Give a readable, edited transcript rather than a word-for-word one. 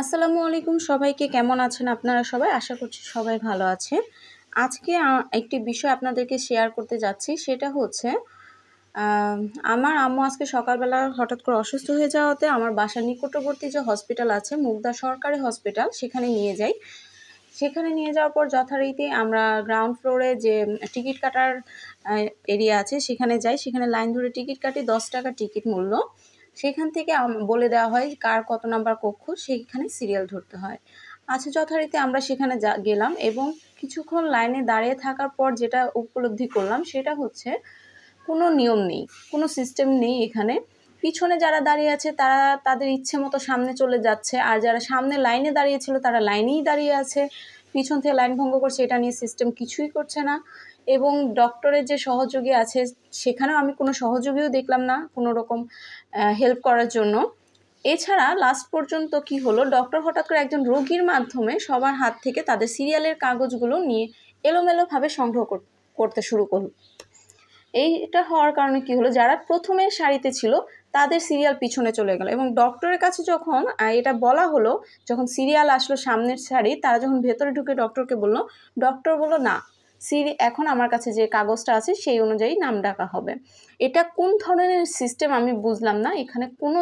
আসসালামু আলাইকুম সবাইকে কেমন আছেন আপনারা সবাই আশা করছি সবাই ভালো আছেন। আজকে একটি বিষয় আপনাদেরকে শেয়ার করতে যাচ্ছি সেটা হচ্ছে আমার আম্মু আজকে সকালবেলা হঠাৎ করে অসুস্থ হয়ে যাওয়াতে আমার বাসার নিকটবর্তী যে হসপিটাল আছে মুগদা সরকারি হসপিটাল সেখানে নিয়ে যাই। সেখানে নিয়ে যাওয়ার পর যথারীতি আমরা গ্রাউন্ড ফ্লোরে যে টিকিট কাটার এরিয়া আছে সেখানে যাই। সেখানে লাইন ধরে টিকিট কাটি, 10 টাকা টিকিট মূল্য। সেখান থেকে বলে দেওয়া হয় কার কত নাম্বার কক্ষ, সেইখানে সিরিয়াল ধরতে হয়। আচ্ছা, যথারীতি আমরা সেখানে গেলাম এবং কিছুক্ষণ লাইনে দাঁড়িয়ে থাকার পর যেটা উপলব্ধি করলাম সেটা হচ্ছে কোনো নিয়ম নেই, কোনো সিস্টেম নেই এখানে। পিছনে যারা দাঁড়িয়ে আছে তারা তাদের ইচ্ছে মতো সামনে চলে যাচ্ছে, আর যারা সামনে লাইনে দাঁড়িয়েছিল তারা লাইনেই দাঁড়িয়ে আছে। পিছন থেকে লাইন ভঙ্গ করছে, এটা নিয়ে সিস্টেম কিছুই করছে না। এবং ডক্টরের যে সহযোগী আছে সেখানেও আমি কোনো সহযোগীও দেখলাম না কোনো রকম হেল্প করার জন্য। এছাড়া লাস্ট পর্যন্ত কি হলো, ডক্টর হঠাৎ করে একজন রোগীর মাধ্যমে সবার হাত থেকে তাদের সিরিয়ালের কাগজগুলো নিয়ে এলোমেলোভাবে সংগ্রহ করতে শুরু করলো। এইটা হওয়ার কারণে কি হলো, যারা প্রথমে সারিতে ছিল তাদের সিরিয়াল পিছনে চলে গেল এবং ডক্টরের কাছে যখন এটা বলা হলো, যখন সিরিয়াল আসলো সামনের সারি, তারা যখন ভেতরে ঢুকে ডক্টরকে বললো, ডক্টর বললো না, এখন আমার কাছে যে কাগজটা আছে সেই অনুযায়ী নাম ডাকা হবে। এটা কোন ধরনের সিস্টেম আমি বুঝলাম না। এখানে কোনো